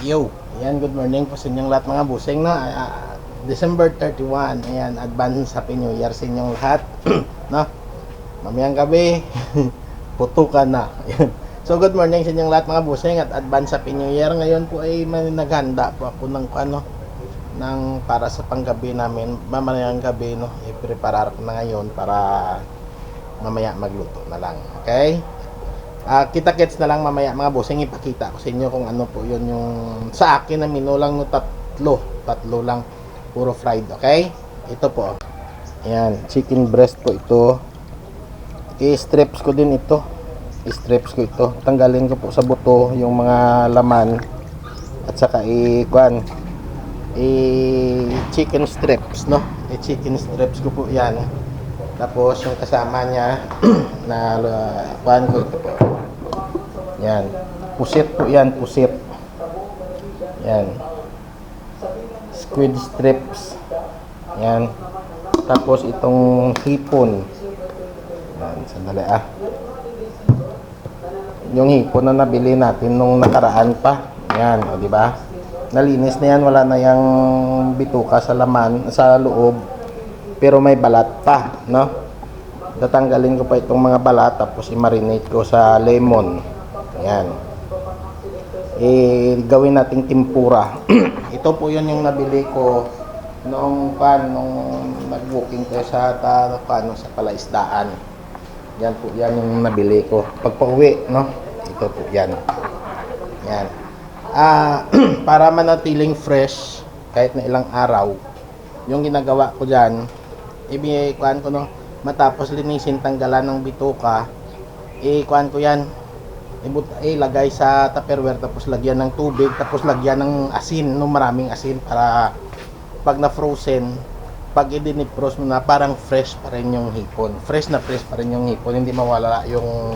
Yo, ayan, good morning po sa inyong lahat mga busing, no? December 31, ayan, advance Happy New Year sa inyong lahat, no? Mamayang gabi, putukan na. Ayan. So, good morning sa inyong lahat mga busing at advance Happy New Year. Ngayon po ay naghanda po ako ng para sa panggabi namin, mamayang gabi, no? I-prepare ko na ngayon para mamaya magluto na lang, okay? Kita-kits na lang mamaya mga bossing, ipakita ko sa inyo kung ano po yun yung sa akin na menu lang no, tatlo lang, puro fried, okay? Ito po, ayan, chicken breast po ito. I-strips ko din ito, tanggalin ko po sa buto yung mga laman at saka chicken strips, no? Chicken strips ko po yan. Tapos yung kasama niya na kuan ko ito po. Yan. Pusit po yan, pusit. Yan. Squid strips. Yan. Tapos itong hipon. Yan, sandali Yung hipon na nabili natin nung nakaraan pa. Yan, o di ba? Nalinis na yan, wala na yang bituka sa laman, sa loob. Pero may balat pa, no? Tatanggalin ko pa itong mga balat tapos i-marinate ko sa lemon. Ayan. Gawin nating tempura. Ito po yun yung nabili ko nung nag-booking ko sa sa palaisdaan. Yan po yan yung nabili ko. Pagpa-uwi, no? Ito po yan. Yan. Para manatiling fresh kahit na ilang araw, yung ginagawa ko diyan, kuan ko, no? Matapos linisin, tanggalan ng bituka, kuan ko yan, ilagay sa tupperware, tapos lagyan ng tubig, tapos lagyan ng asin, no, maraming asin para pag na-frozen, pag i-defrost mo na, parang fresh pa rin yung hipon. Fresh pa rin yung hipon, hindi mawala yung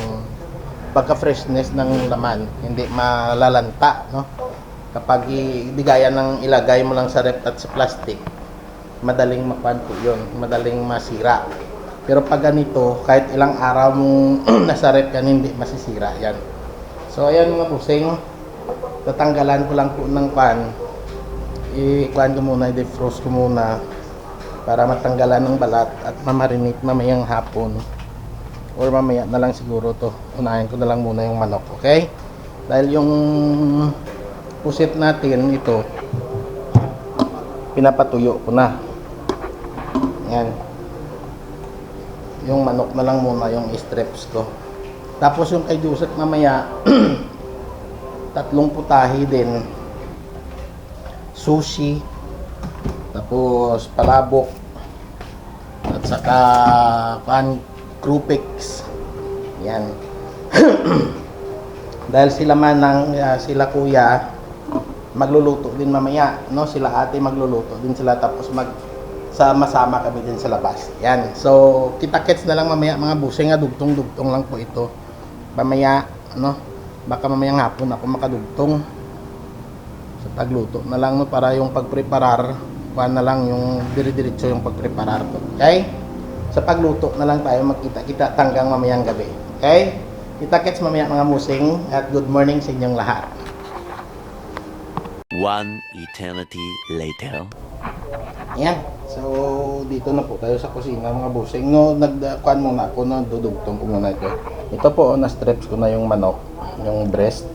pagka-freshness ng laman, hindi malalanta, no? Kapag gaya ng ilagay mo lang sa rep at sa plastic, madaling makuan po yun, madaling masira. Pero pag ganito, kahit ilang araw mong nasa rep yan, hindi masisira yan. So ayan mga busing, tatanggalan ko lang po ng i-kuan ko muna, i-defrost ko muna para matanggalan ng balat at mamarinate mamayang hapon or mamaya na lang siguro to. Unahin ko na lang muna yung manok, okay? Dahil yung pusit natin ito, pinapatuyo ko na. Yan. Yung manok na lang muna yung strips ko. Tapos yung kay Joseph mamaya, tatlong putahe din, sushi, tapos palabok, at saka krupix. Yan. Dahil sila sila kuya magluluto din mamaya, no? Sila ate magluluto din sila, tapos sama-sama kami din sa labas. Yan. So, kita-kits na lang mamaya mga busing, dugtong-dugtong lang po ito. Mamaya, no? Baka mamayang hapon ako makadugtong. Sa pagluto na lang, no? Para yung pagpreparar, na lang yung dire-diretso yung pagpreparar ko. Okay? Sa pagluto na lang tayo magkita-kita hanggang mamayang gabi. Okay? Kita-kits mamaya mga busing at good morning sa inyong lahat. One eternity later. Ayan. So, dito na po tayo sa kusina mga busing. No, nagkuhan muna ako, no, dudugtong ko muna ito. Ito po, na-strips ko na yung manok, yung breast.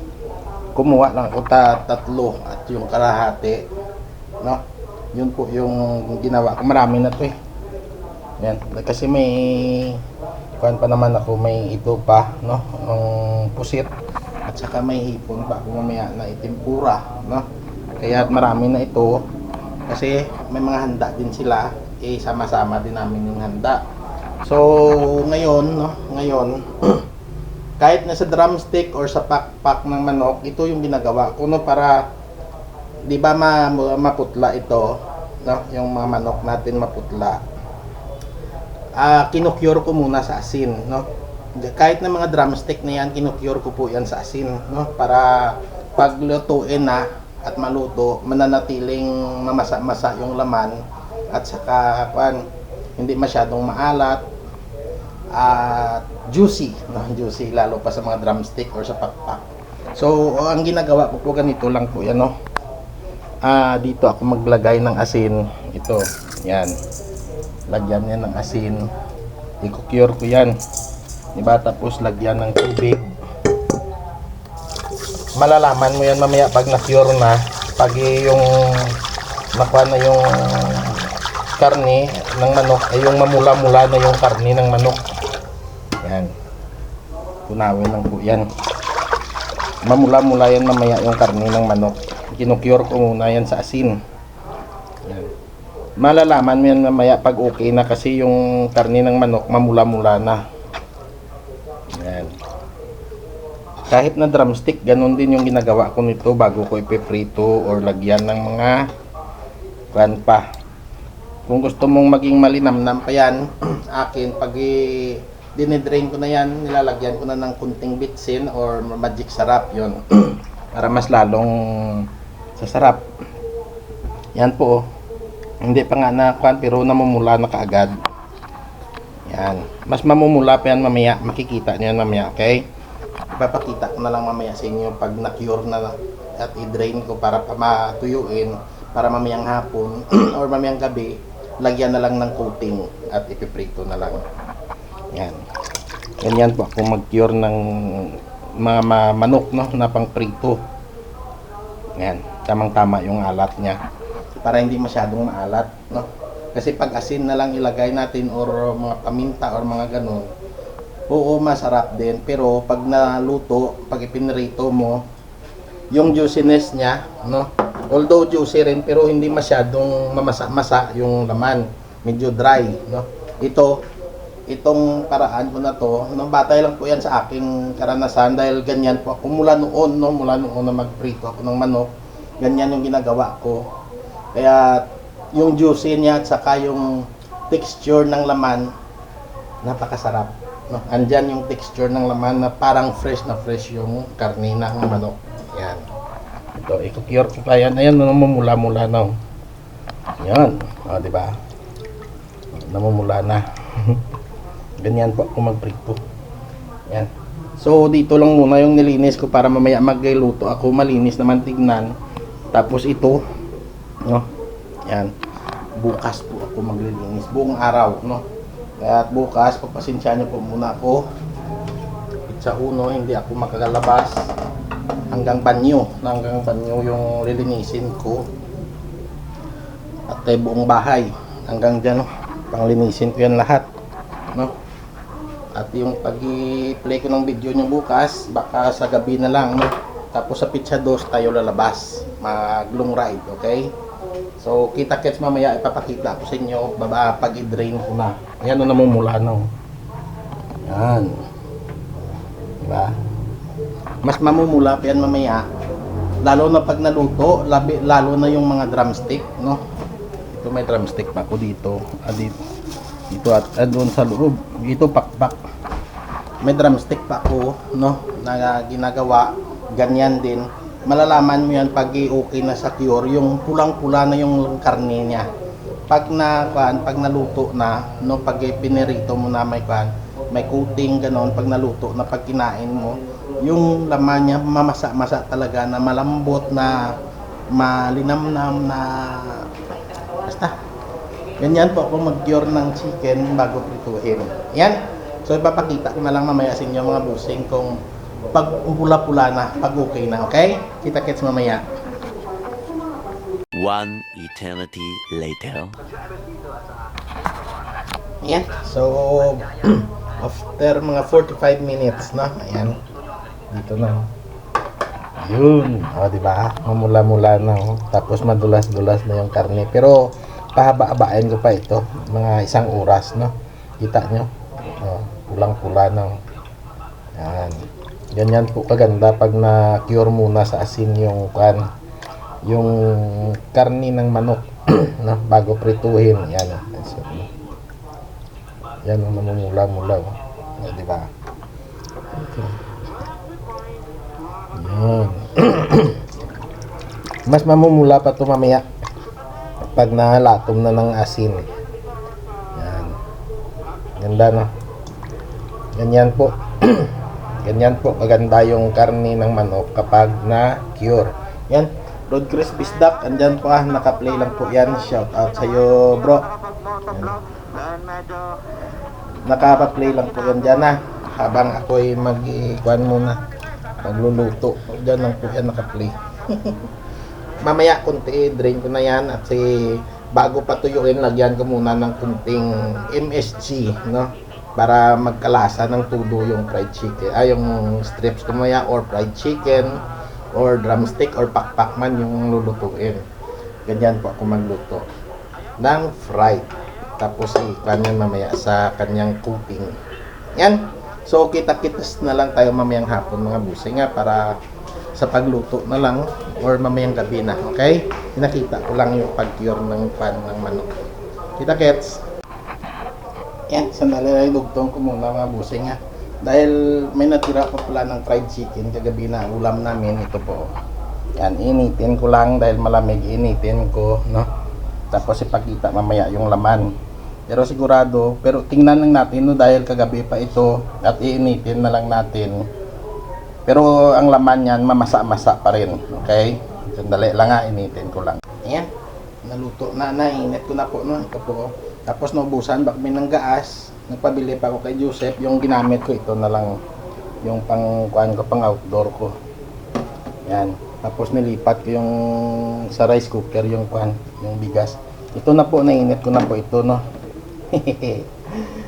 Kumuha lang ako tatlo at yung kalahati, no? Yun po yung ginawa ko. Marami na to eh. Ayan. Kasi may kuhan pa naman ako, may ito pa, no? Ang pusit. At saka may hipon pa ako mamaya na itempura, no? Kaya marami na ito. Kasi may mga handa din sila, sama-sama din namin yung handa. So, ngayon, no? Ngayon, kahit nasa drumstick or sa pakpak ng manok, ito yung ginagawa ko, no? Para, di ba maputla ito, no? Yung mga manok natin maputla. Kinukyur ko muna sa asin, no? Kahit na mga drumstick na yan, kinukyur ko po yan sa asin, no? Para paglutuin na at maluto, mananatiling mamasa-masa yung laman at saka hindi masyadong maalat at juicy, no? Juicy lalo pa sa mga drumstick or sa pakpak. So, ang ginagawa ko po ganito lang po yan, no? Dito ako maglagay ng asin. Ito, yan. Lagyan yan ng asin. I-cure ko yan. Diba? Tapos lagyan ng tubig. Malalaman mo yan mamaya pag na-cure na. Pag yung nakuha na yung karne ng manok, ay yung mamula-mula na yung karne ng manok. Yan. Tunawin lang po yan. Mamula-mula yan mamaya yung karne ng manok. Kinukure ko muna yan sa asin. Yan. Malalaman mo yan mamaya pag okay na kasi yung karne ng manok mamula-mula na. Yan. Kahit na drumstick, ganun din yung ginagawa ko nito bago ko ipiprito or lagyan ng mga pan pa. Kung gusto mong maging malinamnam pa yan, akin pag dinidrain ko na yan, nilalagyan ko na ng kunting bitsin or magic sarap yon para mas lalong sasarap. Yan po, oh. Hindi pa nga nakuan pero namumula na kaagad. Yan, mas mamumula pa yan mamaya, makikita niyo yan mamaya, okay? Ipapakita ko na lang mamaya sa inyo pag na-cure na at i-drain ko para matuyuin para mamayang hapon or mamayang gabi lagyan na lang ng coating at ipiprito na lang. Yan. Ganyan po ako mag-cure ng mga manok, no, na pang prito. Yan, tamang-tama yung alat niya para hindi masyadong maalat, no? Kasi pag asin na lang ilagay natin or mga paminta or mga ganun, oo, masarap din. Pero pag naluto, pag ipinrito mo, yung juiciness niya, no? Although juicy rin, pero hindi masyadong mamasa-masa yung laman. Medyo dry, no? Itong paraan ko na to, no, batay lang po yan sa aking karanasan dahil ganyan po ako mula noon, no? Mula noon na magprito ako ng manok, ganyan yung ginagawa ko. Kaya yung juicy niya at saka yung texture ng laman, napakasarap. No, andyan yung texture ng laman na parang fresh na fresh yung karne ng manok. Yan. Ito, i-cure ko pa yan. Ayan, namumula-mula na. Yan. O, diba? Namumula na. Ganyan po ako magprito. Yan. So, dito lang muna yung nilinis ko para mamaya magluto ako. Malinis naman tignan. Tapos ito, no? Yan. Bukas po ako maglilinis. Buong araw, no? Kaya bukas, pagpasensya niyo po muna ako. Sa uno, hindi ako makakalabas hanggang banyo. Hanggang banyo yung lilinisin ko. At buong bahay. Hanggang dyan, no? Panglinisin ko yan lahat. No? At yung pag-i-play ko ng video nyo bukas, baka sa gabi na lang. No? Tapos sa Pizza 2 tayo lalabas. Mag-long ride, okay? So, kita-kits mamaya, ipapakita ko sa inyo pag i-drain ko na. Ayan na namumula na. Yan. Diba? Mas mamumula pa yan mamaya. Lalo na pag naluto, lalo na yung mga drumstick, no? Ito may drumstick pa ako dito. Dito at doon sa loob. Dito pakpak. May drumstick pa ako, no? Na ginagawa. Ganyan din. Malalaman mo yan pag okay na sa cure, yung pulang-pula na yung karne niya. Pag naluto na, no, pag pinirito mo na may coating ganon, pag naluto na, pag kinain mo, yung laman niya mamasa-masa talaga na malambot na malinamnam na basta. Ganyan po ako mag-cure ng chicken bago prituhin. Yan. So ipapakita ko na lang mamaya sa inyo mga busing kung pag pula-pula na, pag okay na, okay? Kita-kits mamaya. One eternity later. Ayan. So, after mga 45 minutes, no? Ayan. Dito na. Yun. O, diba? Mamula-mula na. Oh. Tapos madulas-dulas na yung karne. Pero, pahaba-habain ko pa ito. Mga 1 oras, no? Kita nyo? O, pulang-pula na. Ayan. Ganyan po kaganda pag na-cure muna sa asin yung karni ng manok no, bago prituhin. Yan. Yan ang mamumula-mula. Di ba? Yan. Mas mamumula pa ito mamaya pag nalatom na ng asin. Yan. Ganda, no? Ganyan po. Ganyan po kaganda yung karne ng manok kapag na-cure. Yan, Road Crispy Duck, andyan po naka-play lang po yan. Shout out sa'yo, bro. Yan. Nakapa-play lang po yan dyan habang ako'y mag-ikuan muna, magluluto. Dyan lang po yan naka-play. Mamaya konti, drain ko na yan at bago patuyuin, lagyan ko muna ng kunting MSG, no? Para magkalasa ng tudo yung fried chicken, yung strips kumaya or fried chicken or drumstick or pakpak man yung lulutuin. Ganyan po ako magluto ng fried. Tapos ikan mamaya sa kanyang coating. Yan. So kita-kitas na lang tayo mamayang hapon mga busay para sa pagluto na lang or mamayang gabi na. Okay? Pinakita ko lang yung pag-cure ng pan ng manok. Kita-kits. Yan, sandali na idugtong ko muna mga busay dahil may natira pa pala ng fried chicken kagabi na ulam namin. Ito po. Yan, initin ko lang dahil malamig, initin ko, no? Tapos ipakita mamaya yung laman. Pero sigurado, pero tingnan lang natin, no, dahil kagabi pa ito at iinitin na lang natin. Pero ang laman niyan mamasa-masa pa rin. Okay? Sandali lang initin ko lang. Ayan, naluto na, nainit ko na po, no? Ito po. Tapos naubusan bak may ng gaas. Nagpabili pa ako kay Joseph. Yung ginamit ko ito na lang yung pang outdoor ko. Yan. Tapos nilipat ko yung sa rice cooker yung yung bigas. Ito na po, nainit ko na po ito, no.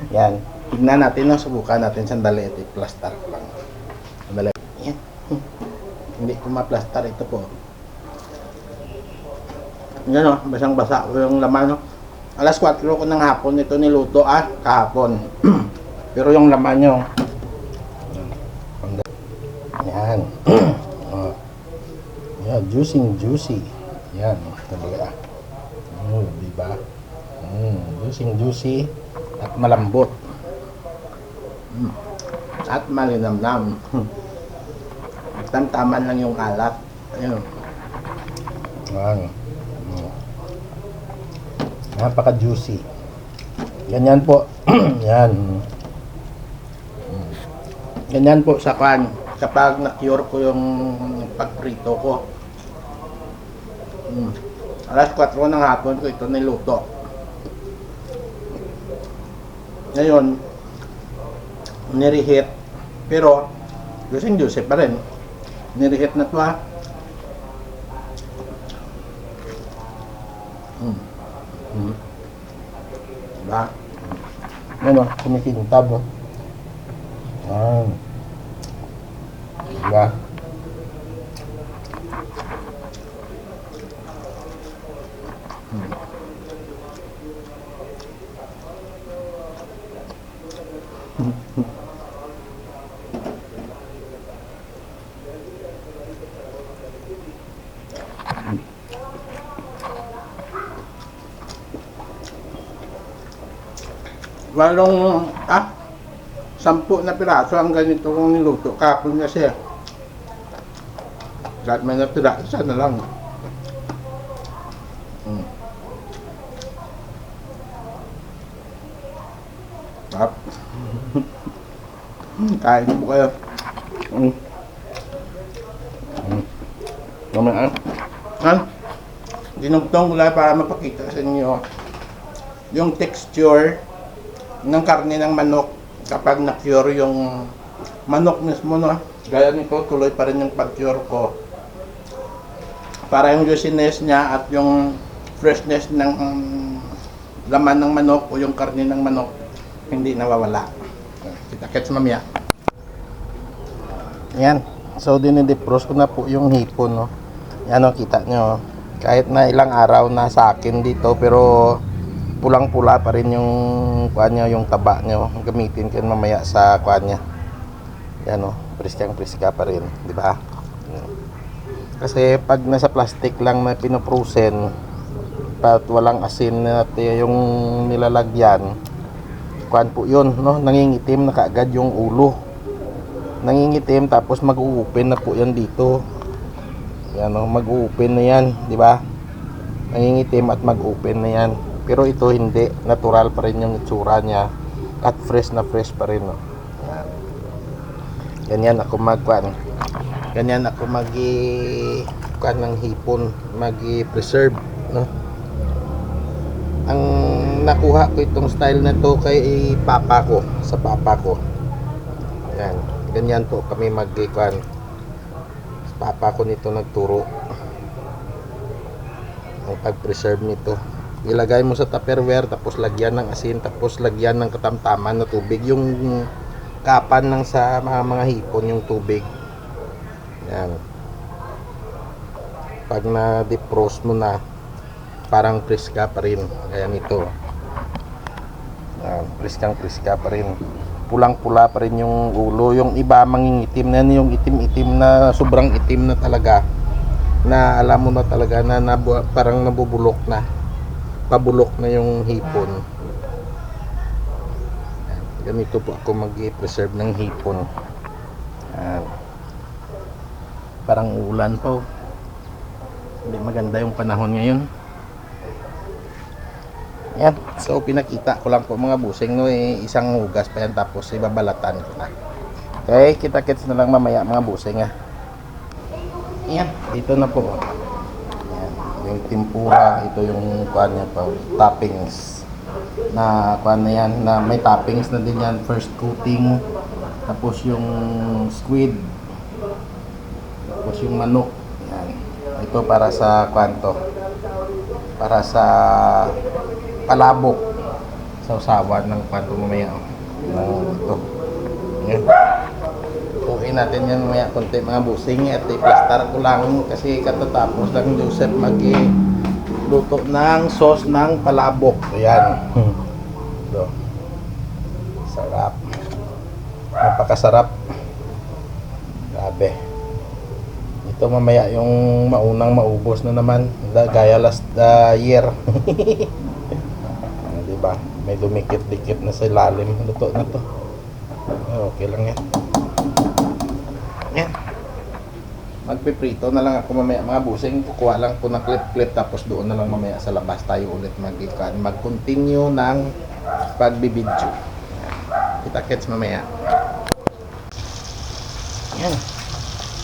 Yan. Tignan natin, no, subukan natin sandali. Ito i-plaster ko lang. Sandali. Yan. Hindi ko ma-plaster ito po. Yan, no, basang-basa ko yung laman, no. Alas 4 ko ng hapon ito niluto kahapon. Pero yung laman nyo, yan. Yan, juicy. Yan, talaga. Diba? Juicy at malambot. At malinamnam. Tamtaman lang yung alat. Ayun. Yan. Napaka-juicy. Ganyan po. Yan. Ganyan po sa kapag na-cure ko yung pagprito ko. Alas 4 ng hapon ko ito niluto. Ngayon, nirehit. Pero, juicy pa rin. Nirehit na ito Diba? Ano, kumikintab, no? Diba? Walong 10 na piraso ang ganito kong niluto kapon kasi kahit may natira, isa na lang. Tap. Kain po kayo. Dinugtong ko lang para mapakita sa inyo yung texture ng karne ng manok kapag na-cure yung manok mismo, no? Gaya nito, tuloy pa rin yung pag-cure ko para yung juiciness niya at yung freshness ng laman ng manok o yung karne ng manok hindi nawawala. Kita-kits mamaya. Yan, so dinidefrost ko na po yung hipon, no? Yan, no, kita nyo kahit na ilang araw na sa akin dito pero pulang-pula pa rin yung kuanya, yung taba nyo. Gamitin ko mamaya sa kuanya. Yan, oh, priskang-priska pa rin, di ba? Kasi pag nasa plastic lang na pinoprosen at walang asin at yung nilalagyan, kuan po yun, no? Nangingitim na kaagad yung ulo. Nangingitim tapos mag-u-open na po yan dito. Yan, oh, mag-u-open na yan, di ba? Nangingitim at mag-open na yan. Pero ito hindi, natural pa rin yung itsura niya at fresh na fresh pa rin, no? Yan. Ganyan ako magkuan. Ganyan ako kuan ng hipon, preserve, no? Ang nakuha ko itong style na to kay papa ko, sa papa ko. Yan, ganyan po kami kuan. Papa ko nito nagturo ang pag-preserve nito. Ilagay mo sa tupperware, tapos lagyan ng asin, tapos lagyan ng katamtaman na tubig, yung kapan ng sa mga hipon, yung tubig. Yan. Pag na-defrost mo na, parang preska pa rin. Kaya nito. Yan, preska pa rin. Pulang-pula pa rin yung ulo. Yung iba mangingitim na, yung itim-itim na, sobrang itim na talaga. Na alam mo na talaga na, parang nabubulok na. Pabulok na yung hipon. Yan. Ganito po ako mag-preserve ng hipon. Yan. Parang ulan po. Hindi maganda yung panahon ngayon. Yan. So pinakita ko lang po mga busing, no, isang hugas pa yan, tapos ibabalatan ko na. Okay, kita-kits na lang mamaya mga busing, ha. Yan, dito na po. Yan, yung tempura, ito yung kuan niya pa, toppings. Na kuan na yan, na may toppings na din yan, first coating. Tapos yung squid. Tapos yung manok. Yan. Ito para sa kwanto. Para sa palabok. Sa usawan ng kwanto mamaya. Ito. Yan. Tukuin natin yan mamaya konti mga busing. At i-plaster ko lang kasi katatapos lang Joseph luto ng sauce ng palabok. Ayan. Ito. Sarap. Napakasarap. Grabe. Ito mamaya yung maunang maubos na naman, gaya last year. Diba? May dumikit-dikit na sa ilalim. Luto na to. Okay lang yan. Yan. Magpiprito na lang ako mamaya mga busing. Kukuha lang po ng clip-clip, tapos doon na lang mamaya sa labas tayo ulit mag-continue ng pagbibidyo. Kita-kits mamaya. Yan.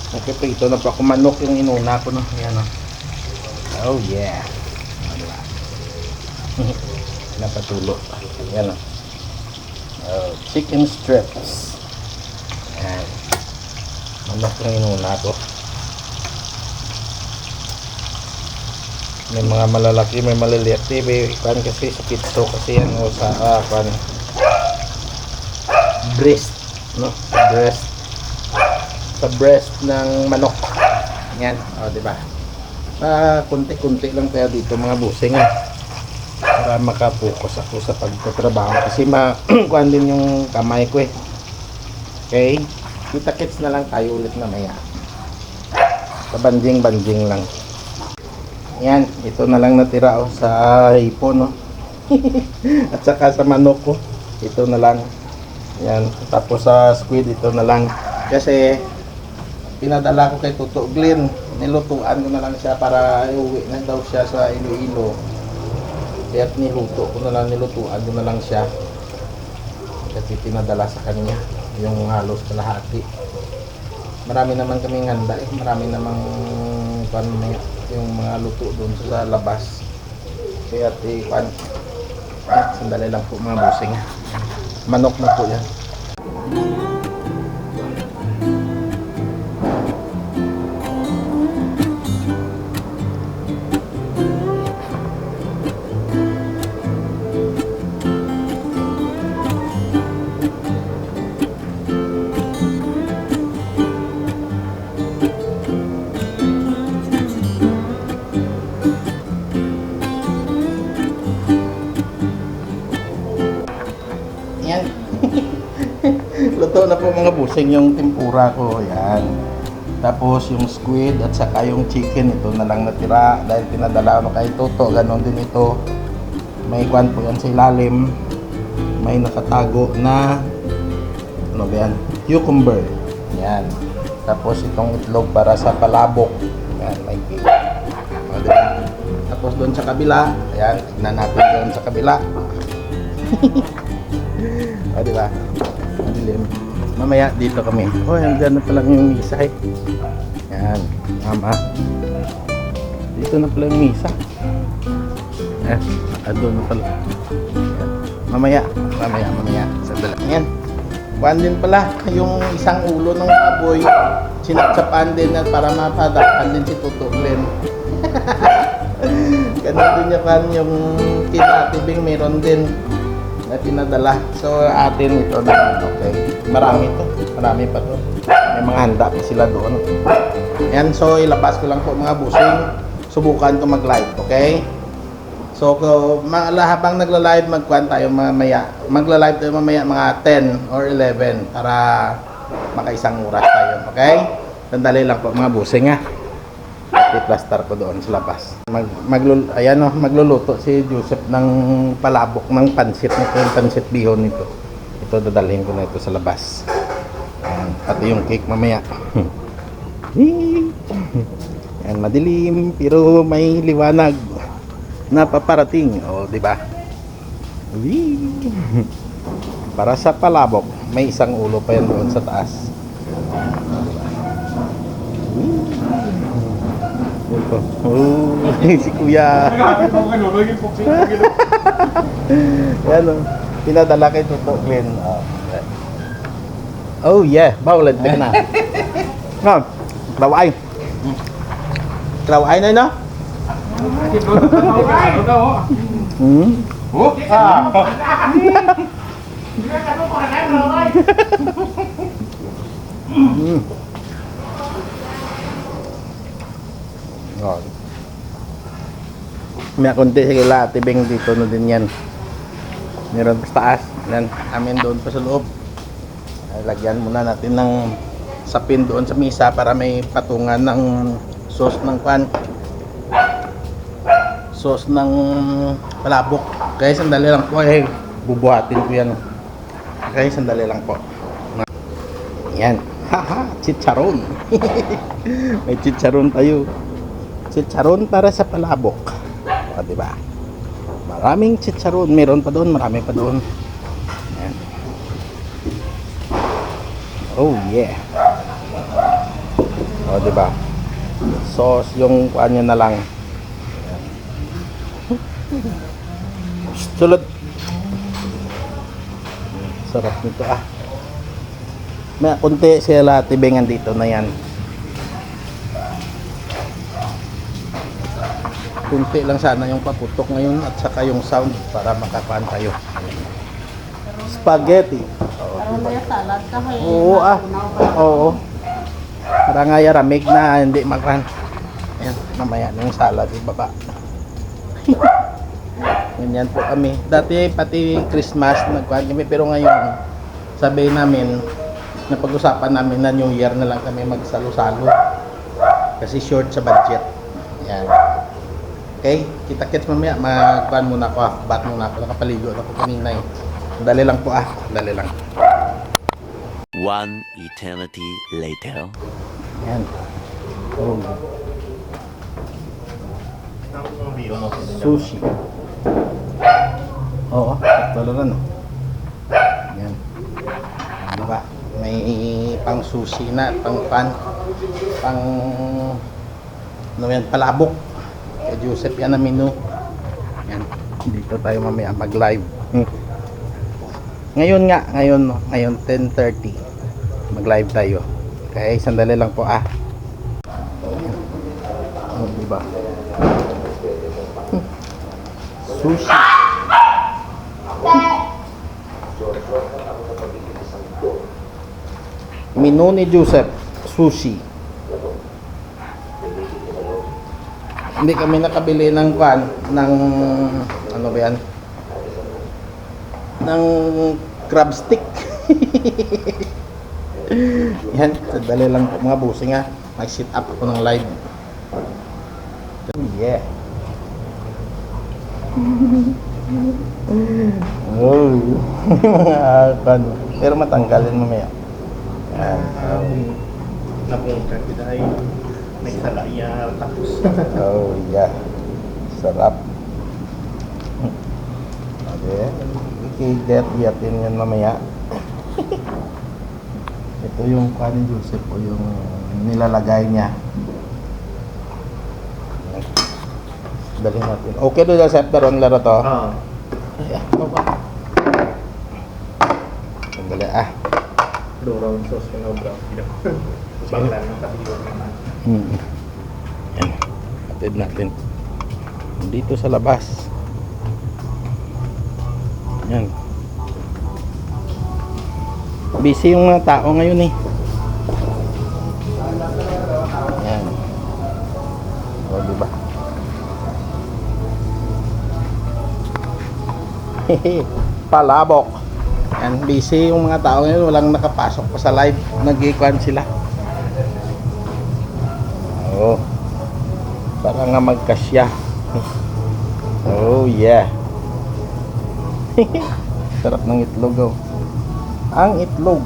Nagpiprito na po ako manok, yung inuna ko, no. Ayan, no. Oh yeah. Wala. Napatulo. Ayan, no. Oh, chicken strips. Ayan. Manok yung inuna ko. May mga malalaki, may maliliit. May kan kasi sa pizzo kasi yan, o sa kan breast, no. Sa breast ng manok. Yan, o, diba? Kunti-kunti lang tayo dito mga busing, ha, para makapokus ako sa pagtatrabaho kasi kuhan din yung kamay ko, eh. Okay, kita-kits na lang tayo ulit na maya. Kabanding-banding lang. Yan, ito na lang natira, oh, sa hipon, no. At saka sa manok ko, ito na lang. Yan, tapos sa squid, ito na lang. Kasi pinadala ko kay Tuto Glenn, nilutuan ko na lang siya para iuwi na daw siya sa Iloilo. Kaya nilutuan ko na lang siya. Kasi pinadala sa kanya yung halos kalahati. Marami naman kaming handa, eh. Marami namang yung mga luto doon sa labas. Kaya sandali lang po mga busing. Manok na po yan. Yan. Luto na po mga busing yung tempura ko. Yan. Tapos yung squid at saka yung chicken, ito na lang natira dahil pinadala ko kay Toto. Ganon din ito. May kwan po yan sa ilalim. May nakatago na ano ba yan? Cucumber. Yan. Tapos itong itlog para sa palabok. Yan, may cake. Diba? Tapos doon sa kabila, ayan, tignan natin doon sa kabila. O, diba? Madilim. Mamaya dito kami. Oh, andyan na pala yung misa eh. Yan, mama. Dito na pala yung misa. Doon na pala. Yan. Mamaya. Sandali. Yan. Kuhan din pala yung isang ulo ng baboy. Sinapsapan din na para mapadakan din si Tuto Glenn. Ganun din yung kinatibing meron din na pinadala. So atin ito na okay. Marami pa to. May mga handa pa sila doon. Yan, so ilabas ko lang po mga busing. Subukan ko mag-live, okay? So habang nagla-live, magkuhan tayo mamaya. Magla-live tayo mamaya mga 10 or 11 para makaisang oras tayo, okay? Sandali lang po mga busing ha. I-plaster ko doon sa labas. Magluluto si Joseph ng palabok ng pansit nito, yung pansit bihon nito. Ito dadalhin ko na ito sa labas. Ayan, pati yung cake mamaya. Yan, madilim pero may liwanag na paparating. O, di ba? Para sa palabok, may isang ulo pa yan doon sa taas. Oh, si Kuya. Yan o. Pinadala kay Tuto Glenn. Oh yeah, bawal din na. No, kraway. Kraway na no? Oh, God. May konti sige la tibing dito no din yan. Meron sa taas. Yan, amin doon pa sa loob. Ay, lagyan muna natin ng sapin doon sa misa para may patungan ng sauce ng pan. Sauce ng palabok. Okay, sandali lang po. Eh, bubuhatin ko yan. Okay, sandali lang po. Yan. Haha, chicharon. May chicharon tayo. Chicharon para sa palabok. O, diba? Maraming chicharon. Meron pa doon. Marami pa doon. Ayan. Oh, yeah. O, diba? Sauce yung kuhaan nyo na lang. Ayan. Sulod. Sarap nito ah. May kunti sila tibingan dito na yan. Kunti lang sana yung paputok ngayon at saka yung sound para makakuan tayo. Spaghetti. Salad ka Oo ah. Oo. Para nga yaramig na hindi makan. Ayan, mamaya na yung salad ibaba. Ganyan po kami. Dati pati Christmas nagkuhan kami pero ngayon sabi namin napag-usapan namin na New Year na lang kami magsalo-salo. Kasi short sa budget. Ayan. Okay, kita-kits mamaya, magkuhan muna ako, bat muna ako, nakapaligo ako kanina eh. Dali lang po ah, dali lang. One eternity later. Yan. Oh. Sushi. Oo, talaga no. Yan. Diba? May pang sushi na, pang pan, pang ano yan, palabok. Kay Joseph yan ang menu. Yan. Dito tayo mamaya mag-live. Ngayon 10:30. Mag-live tayo. Okay, sandali lang po ah. Oh, diba? Sushi. Menu ni Joseph, sushi. Hindi kami nakabili ng kwan, ng ano ba yan? Ng crab stick. Yan, sandali lang po mga busing ha. Mag-sit up ako ng live. Yeah. Oh, mga kwan. Pero matanggalin mamaya. Yan. Napunta kita ay nagsala tapos. Oh, yeah. Sarap. Okay. I-get yatin yan mamaya. Ito yung kanin Joseph o yung nilalagay niya. Dali natin. Okay doon Joseph, pero ang laro to. Oo. Ay, ano ba? Sandali Brown sauce yung brown. Banglan ng katiyon naman. Yan. Atid natin. Dito sa labas. Yan. Busy yung mga tao ngayon eh. Yan. O, diba? Palabok. Yan, busy yung mga tao ngayon. Walang nakapasok pa sa live. Nag-ikuan sila. Oo. Para nga magkasya. Oh yeah. Sarap ng itlog oh. Ang itlog.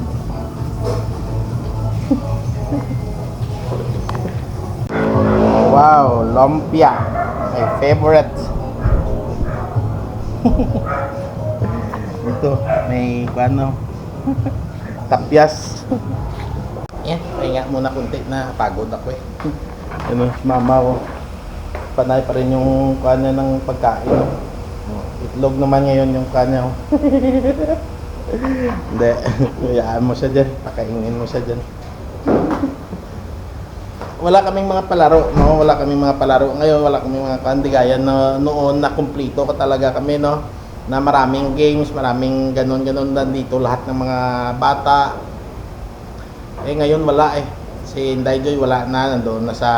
Wow, lumpia. My favorite. Ito, may ano, tapyas. Yan, pahinga muna kunti na pagod ako eh. Ano, mama ko. Panay pa rin yung kanya ng pagkain. Itlog naman ngayon yung kanya. Hindi, hayaan mo siya dyan. Pakainin mo siya dyan. Wala kaming mga palaro, no? Wala kaming mga palaro. Ngayon, wala kaming mga kandigayan na noon na kumplito ka talaga kami, no? Na maraming games, maraming ganon-ganon nandito lahat ng mga bata. Eh, ngayon wala eh. Si Inday Joy wala na, nandoon na sa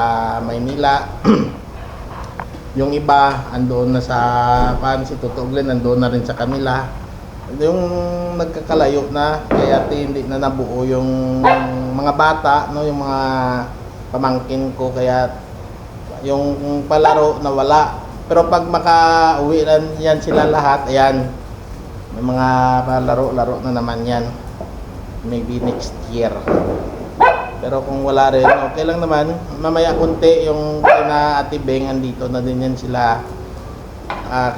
Maynila. Yung iba, andoon na sa si Totoo Glenn, nandoon na rin sa kanila. Yung nagkakalayo na, kaya hindi na nabuo yung mga bata, no, yung mga pamangkin ko, kaya yung palaro na wala. Pero pag makauwi yan sila lahat, ayan, may mga palaro-laro na naman yan. Maybe next year. Pero kung wala rin, okay lang naman. Mamaya kunti yung na Ate Beng, andito na din yan sila.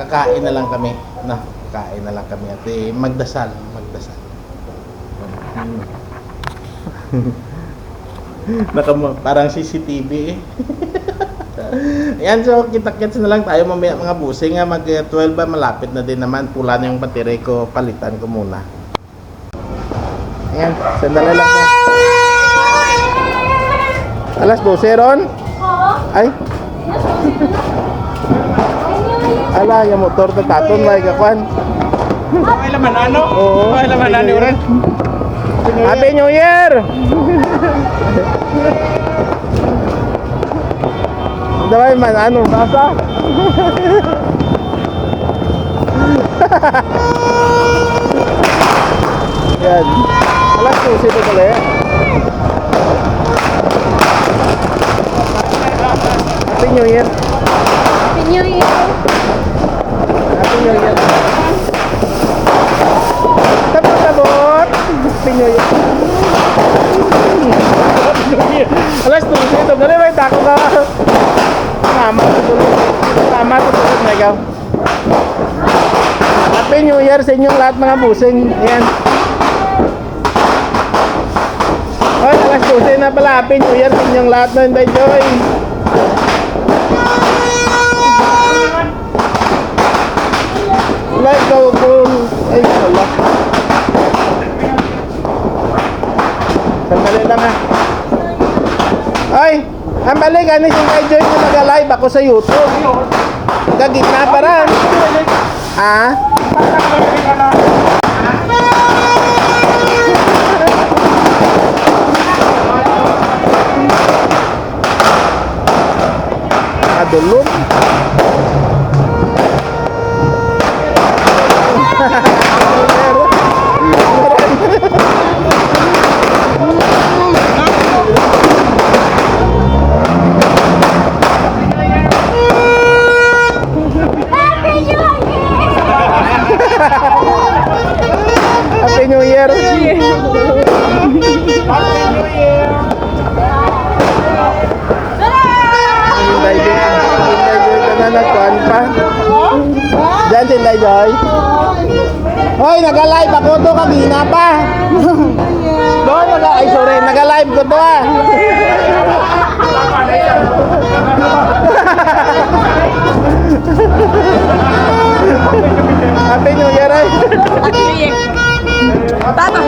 Kakain na lang kami. No, kakain na lang kami. At magdasal. Parang CCTV eh. Ayan, so kita-kits na lang tayo mamaya mga busing. Mag 12 ba, malapit na din naman. Pula na yung battery ko, palitan ko muna. Ayan, sandali lang po. Alas 12 ron? Ay? Ala, yung motor na taton, may kakwan. Okay laman ano? Oo. Okay laman ano yun? Happy New Year! Dawai man, ano, basa? Yan. Alas 12 ito pala yan. Happy New Year. Happy New Year! Happy New Year. Sabot! Happy New Year. Alas 12 ito. Ganun may tako ka. Tama ito tulog na ikaw. Happy New Year sa inyong lahat mga busing. Ayan. Oy, alas 12 na pala. Happy New Year sa inyong lahat na Inday Joy. Wala ikaw kung... Ay, wala. Sandali lang ha. Ay, ang balik, ano yung Inday Joy na nag-live ako sa YouTube. Gagitna pa rin. Ha? Adulog. Happy New Year. Happy New Year. Inday Joy ka na nagkuhan pa. Diyan si Inday Joy. Hoy, nag-live ako to kanina pa. Doon, ay sorry, naka-live ko to ah. Happy New Year ay. Tama.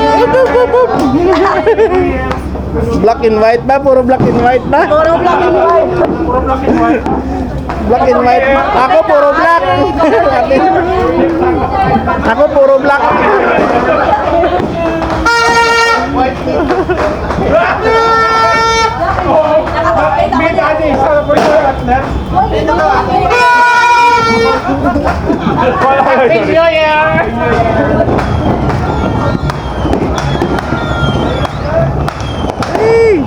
Black and white ba? Puro black and white ba? Puro black and white. Black and white. Ako puro black. Ako puro black. Hey!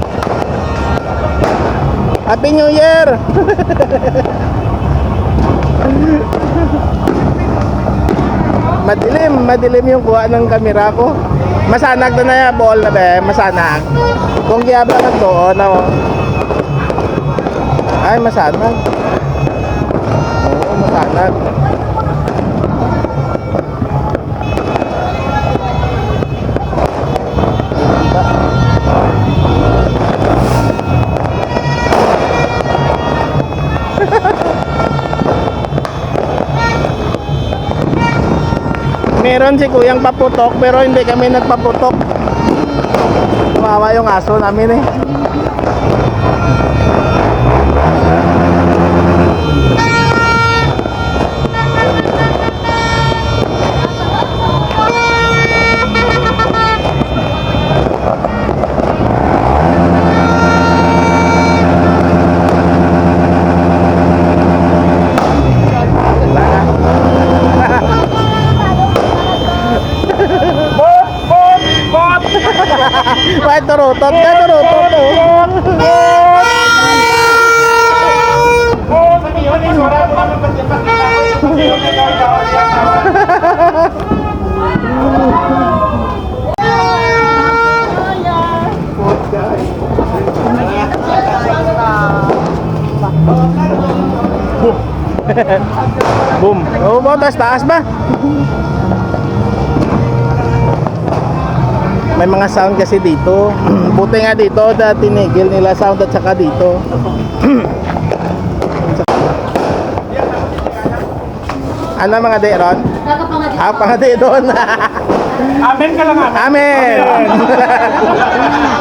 Happy New Year! Madilim yung kuha ng kamera ko. Masanag na na ball na be, masanag. Kung giyabla ka doon, ako. Ay, masanag. Oo, masanag. Meron si kuyang paputok pero hindi kami nagpaputok. Kawawa yung aso namin eh. Why turutot ka? Turutot to. Boom. Oh, mo taas ba? May mga sound kasi dito. Buti nga dito na tinigil nila sound at saka dito. Ano mga day ron? Pangadi doon. Amen ka lang amen. Amen.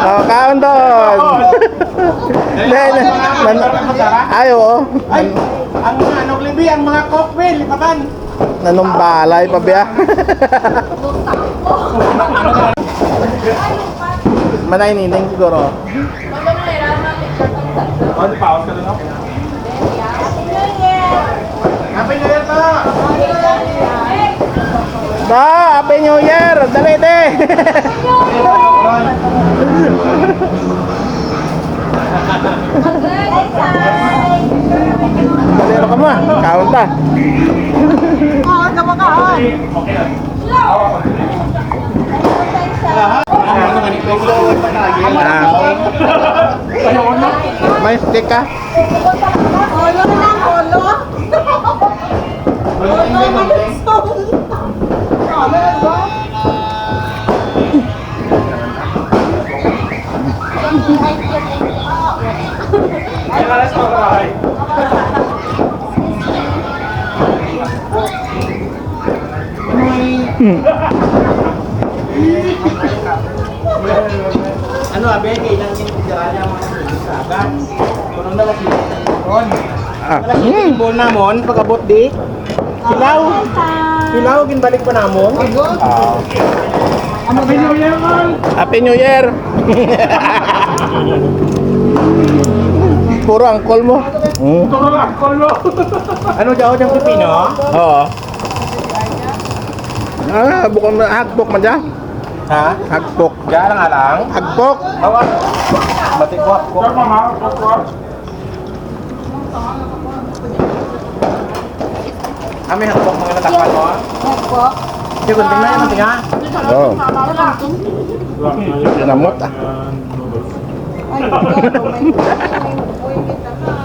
Oh, kaon doon. Ay, oo. Ay, ang mga anong libi, ang mga cocktail, lipakan. Nanumbalay pa biya. Manay nining siguro. Ano pa, ka lang ako? Happy New Year to! Happy New Year! Dali, te! Dali, ano ka mo? Kaon ta. Okay lang. May stick ka? Olo lang, olo. Olo lang, stone. Ay, alas ko bahay. Ano abe kailan yung pagdaranya mga sabat. Kuno na lagi ron. Lagi yung bol namon pagabot di. Silaw. Silaw ginbalik pa namon. Happy New Year, man! Happy New Year! Puro angkol mo. Turo lang, kolo! Ano daw yung pipino? Oo. Bukong hagpok man dyan. Ha? Hagpok. Jarang alang. Hagpok. Awan. Matikwak ko. Sir, mama, kukuha. Kami hakbok mga natakpan mo. Opo. Sige, kunting na yan, kunting ha. Oo. Namot ah. Ay, gano'n. May buhay kita na.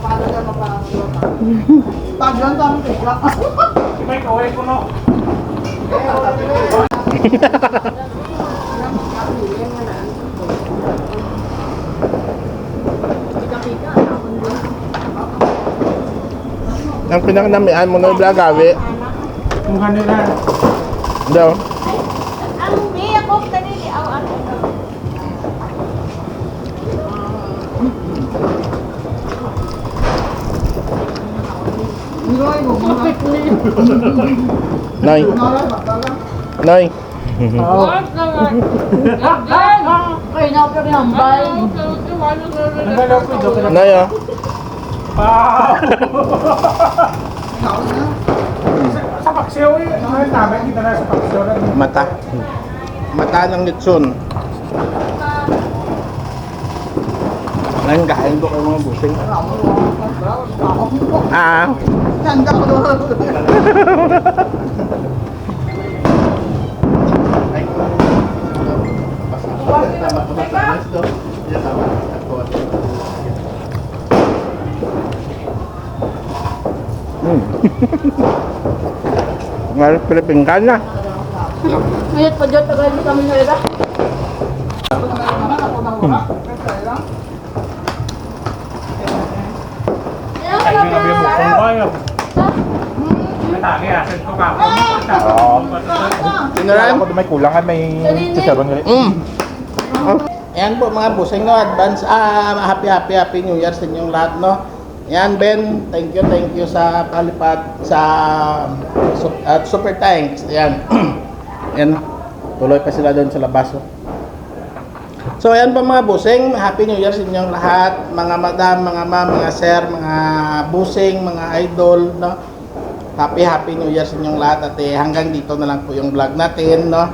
Paano na mapapagawa? Pag lang kami, May kaway ko no. Ang pinangnamian mo na blagawi. Mukha nila. Daw. Ang biya ko kanili ang ano. Nay. Nay. Kaya na ako rinambay. Nagalaw ko ito. Nay ah. Wow! Sa paksiw eh. Ano namin? Kita na sa paksiw. Mata. Mata ng litson. Ngayon kain ko kayo mga busing. Ah. Tanda ko doon. Ngayon Pilipin ka na. Mayat pa dyan, tagal mo kami nila. Ay, grabe mo kung kaya. Natagi asin ko ka. Tinaran? Ako may kulangan, may chicharon ulit. Ayan po mga busing no, advance happy New Year sa inyong lahat no. Ayan Ben, thank you sa palipat sa super thanks. Ayan. Ayan. Tuloy pa sila doon sa labas. Oh. So ayan po mga busing, happy New Year sa inyong lahat, mga madam, mga ma'am, mga sir, mga busing, mga idol no. Happy New Year sa inyong lahat at hanggang dito na lang po yung vlog natin no.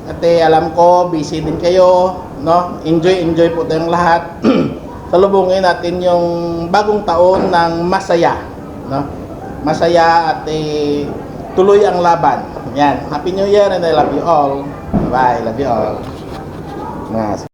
At alam ko busy din kayo no. Enjoy po tayong lahat. Salubungin natin yung bagong taon ng masaya no. Masaya at tuloy ang laban. Yan. Happy New Year and I love you all. Bye. Love you all. Mas.